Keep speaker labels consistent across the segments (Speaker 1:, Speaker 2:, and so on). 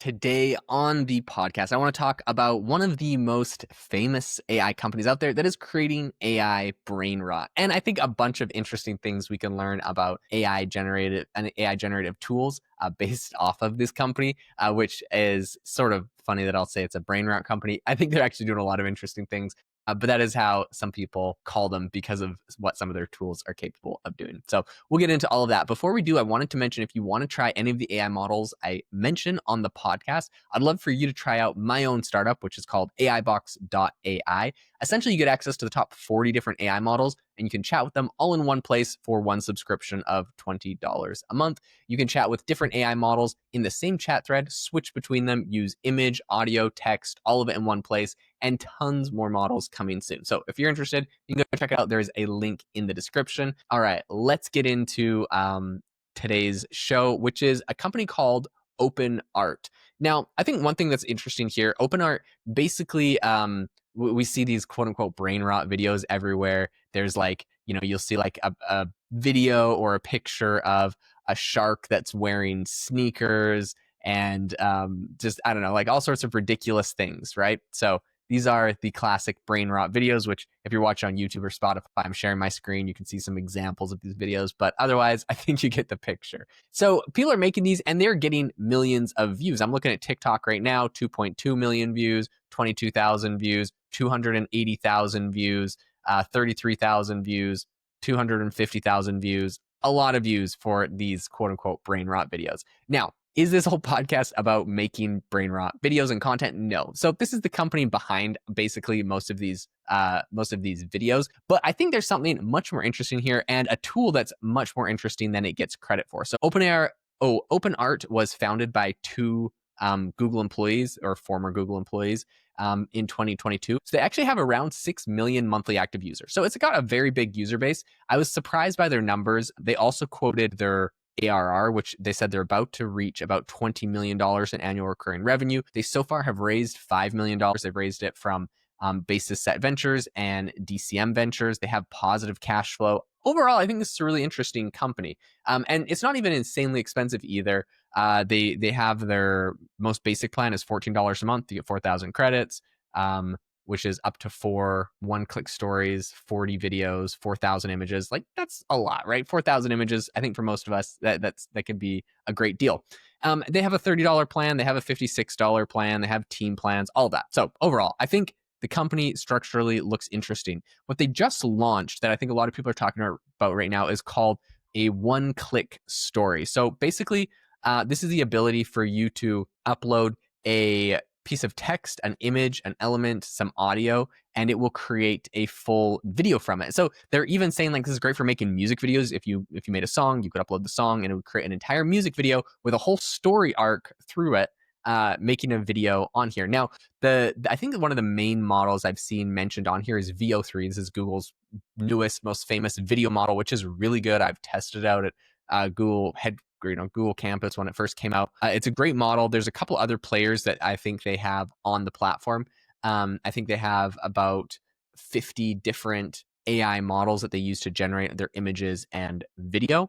Speaker 1: Today on the podcast, I want to talk about one of the most famous AI companies out there that is creating AI Brainrot. And I think a bunch of interesting things we can learn about AI generative tools based off of this company, which is sort of funny that I'll say it's a Brainrot company. I think they're actually doing a lot of interesting things. But that is how some people call them because of what some of their tools are capable of doing. So we'll get into all of that. Before we do, I wanted to mention if you want to try any of the AI models I mention on the podcast, I'd love for you to try out my own startup, which is called AIbox.ai. Essentially, you get access to the top 40 different AI models, and you can chat with them all in one place for one subscription of $20 a month. You can chat with different AI models in the same chat thread, switch between them, use image, audio, text, all of it in one place, and tons more models coming soon. So if you're interested, you can go check it out. There's a link in the description. All right, let's get into today's show, which is a company called OpenArt. Now, I think one thing that's interesting here, OpenArt basically, we see these quote unquote brain rot videos everywhere. There's like, you'll see like a video or a picture of a shark that's wearing sneakers and just, I don't know, like all sorts of ridiculous things, right? So these are the classic brain rot videos, which if you're watching on YouTube or Spotify, I'm sharing my screen. You can see some examples of these videos, but otherwise, I think you get the picture. So people are making these and they're getting millions of views. I'm looking at TikTok right now, 2.2 million views, 22,000 views, 280,000 views, 33,000 views, 250,000 views, a lot of views for these quote unquote brain rot videos. Now, is this whole podcast about making brain rot videos and content? No. So this is the company behind basically most of these videos. But I think there's something much more interesting here and a tool that's much more interesting than it gets credit for. So OpenArt was founded by two Google employees or former Google employees in 2022. So they actually have around 6 million monthly active users. So it's got a very big user base. I was surprised by their numbers. They also quoted their ARR, which they said they're about to reach about $20 million in annual recurring revenue. They so far have raised $5 million. They've raised it from Basis Set Ventures and DCM Ventures. They have positive cash flow. Overall, I think this is a really interesting company. And it's not even insanely expensive either. They have their most basic plan is $14 a month. You get 4,000 credits. Which is up to 4 one-click stories, 40 videos, 4,000 images. Like that's a lot, right? 4,000 images. I think for most of us, that could be a great deal. They have a $30 plan. They have a $56 plan. They have team plans, all that. So overall, I think the company structurally looks interesting. What they just launched that I think a lot of people are talking about right now is called a one-click story. So basically, this is the ability for you to upload a piece of text, an image, an element, some audio, and it will create a full video from it. So they're even saying like this is great for making music videos. If you made a song, you could upload the song and it would create an entire music video with a whole story arc through it, making a video on here. Now, I think one of the main models I've seen mentioned on here is VO3. This is Google's newest, most famous video model, which is really good. I've tested it out at Google campus when it first came out. It's a great model. There's a couple other players that I think they have on the platform. I think they have about 50 different AI models that they use to generate their images and video.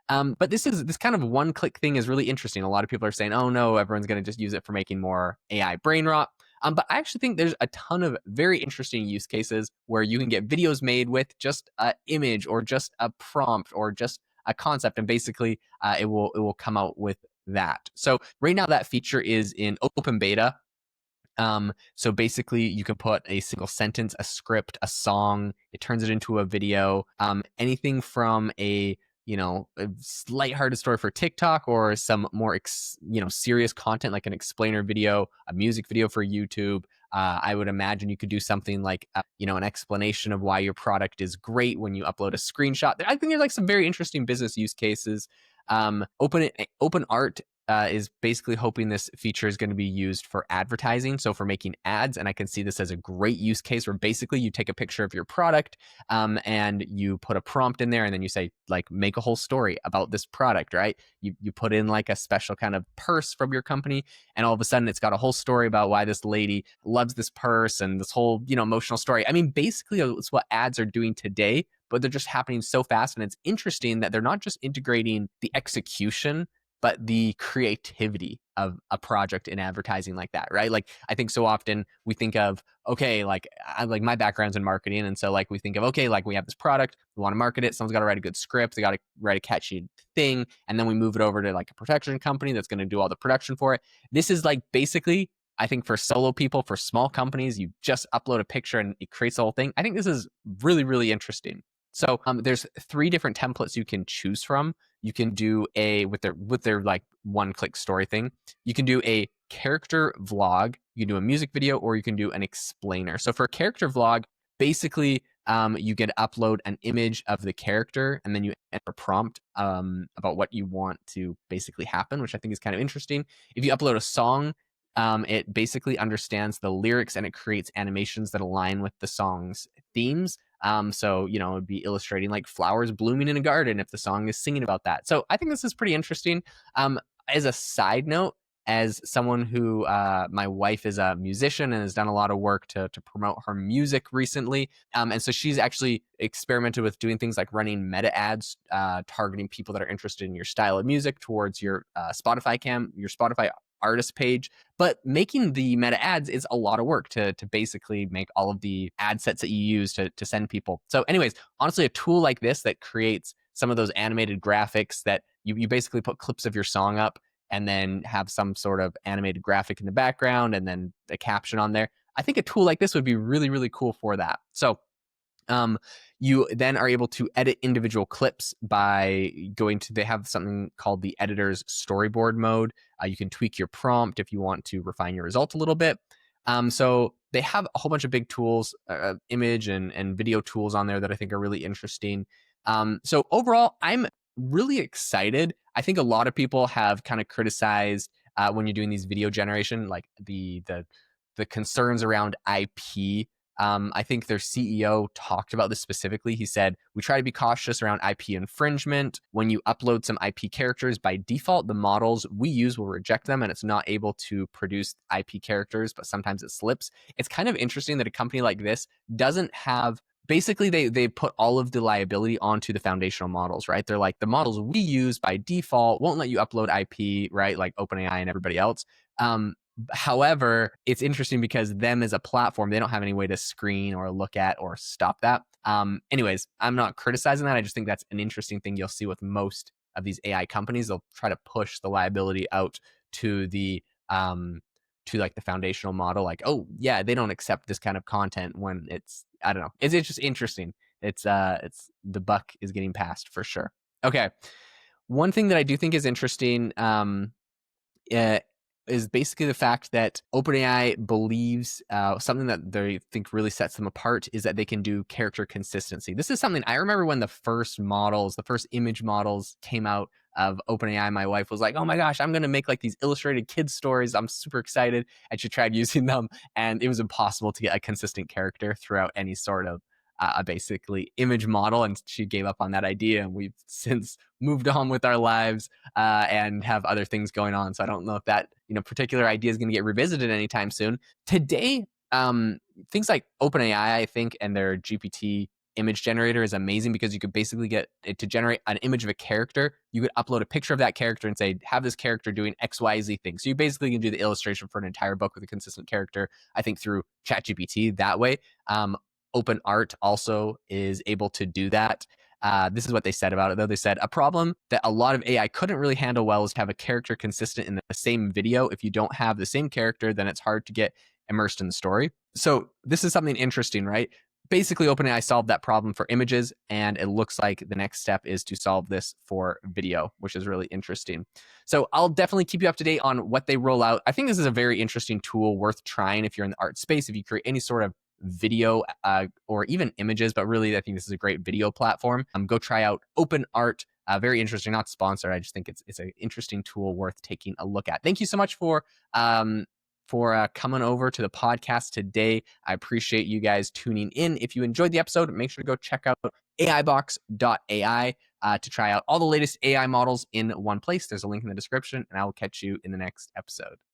Speaker 1: But this kind of one-click thing is really interesting. A lot of people are saying, oh no, everyone's going to just use it for making more AI brain rot. But I actually think there's a ton of very interesting use cases where you can get videos made with just an image or just a prompt or just a concept, and basically it will come out with that. So right now that feature is in open beta. So basically you can put a single sentence, a script, a song, it turns it into a video, anything from a lighthearted story for TikTok or some more serious content like an explainer video, a music video for YouTube. I would imagine you could do something like an explanation of why your product is great when you upload a screenshot. I think there's like some very interesting business use cases. OpenArt is basically hoping this feature is going to be used for advertising, so for making ads. And I can see this as a great use case where basically you take a picture of your product and you put a prompt in there, and then you say like make a whole story about this product, right? You put in like a special kind of purse from your company, and all of a sudden it's got a whole story about why this lady loves this purse and this whole emotional story. I mean, basically it's what ads are doing today, but they're just happening so fast. And it's interesting that they're not just integrating the execution but the creativity of a project in advertising like that, right? Like I think so often we think of, okay, like like my background's in marketing, and so like we think of, okay, like we have this product, we want to market it, someone's got to write a good script, they got to write a catchy thing, and then we move it over to like a production company that's going to do all the production for it. This is like basically, I think for solo people, for small companies, you just upload a picture and it creates the whole thing. I think this is really, really interesting. So there's 3 different templates you can choose from. You can do a with their like one-click story thing. You can do a character vlog, you can do a music video, or you can do an explainer. So for a character vlog, basically you can upload an image of the character and then you enter a prompt about what you want to basically happen, which I think is kind of interesting. If you upload a song, it basically understands the lyrics and it creates animations that align with the song's themes. So, you know, it'd be illustrating like flowers blooming in a garden if the song is singing about that. So I think this is pretty interesting. As a side note, as someone who, my wife is a musician and has done a lot of work to promote her music recently. And so she's actually experimented with doing things like running meta ads, targeting people that are interested in your style of music towards your your Spotify artist page. But making the meta ads is a lot of work to basically make all of the ad sets that you use to send people. So anyways, honestly, a tool like this that creates some of those animated graphics that you basically put clips of your song up and then have some sort of animated graphic in the background and then a caption on there. I think a tool like this would be really, really cool for that. So you then are able to edit individual clips by going to, they have something called the editor's storyboard mode. You can tweak your prompt if you want to refine your result a little bit. So they have a whole bunch of big tools, image and video tools on there that I think are really interesting. So overall, I'm really excited. I think a lot of people have kind of criticized when you're doing these video generation, like the concerns around IP. I think their CEO talked about this specifically. He said, we try to be cautious around IP infringement. When you upload some IP characters, by default, the models we use will reject them and it's not able to produce IP characters, but sometimes it slips. It's kind of interesting that a company like this doesn't have, basically they put all of the liability onto the foundational models, right? They're like, the models we use by default won't let you upload IP, right? Like OpenAI and everybody else. However, it's interesting because them as a platform, they don't have any way to screen or look at or stop that. Anyways, I'm not criticizing that. I just think that's an interesting thing you'll see with most of these AI companies. They'll try to push the liability out to the to like the foundational model. Like, oh yeah, they don't accept this kind of content when it's, I don't know. It's just interesting. It's the buck is getting passed for sure. Okay. One thing that I do think is interesting, is basically the fact that OpenAI believes something that they think really sets them apart is that they can do character consistency. This is something I remember when the first image models came out of OpenAI. My wife was like, oh my gosh, I'm going to make like these illustrated kids stories. I'm super excited. And she tried using them and it was impossible to get a consistent character throughout any sort of basically image model, and she gave up on that idea, and we've since moved on with our lives and have other things going on. So I don't know if that particular idea is going to get revisited anytime soon. Today, things like OpenAI, I think, and their GPT image generator is amazing because you could basically get it to generate an image of a character. You could upload a picture of that character and say, have this character doing XYZ things. So you basically can do the illustration for an entire book with a consistent character, I think, through ChatGPT that way. OpenArt also is able to do that. This is what they said about it, though. They said, a problem that a lot of AI couldn't really handle well is to have a character consistent in the same video. If you don't have the same character, then it's hard to get immersed in the story. So this is something interesting, right? Basically, OpenAI solved that problem for images, and it looks like the next step is to solve this for video, which is really interesting. So I'll definitely keep you up to date on what they roll out. I think this is a very interesting tool worth trying if you're in the art space, if you create any sort of video or even images, but really I think this is a great video platform. Go try out OpenArt. Very interesting, not sponsored. I just think it's an interesting tool worth taking a look at. Thank you so much for coming over to the podcast today. I appreciate you guys tuning in. If you enjoyed the episode, make sure to go check out AIbox.ai to try out all the latest AI models in one place. There's a link in the description, and I will catch you in the next episode.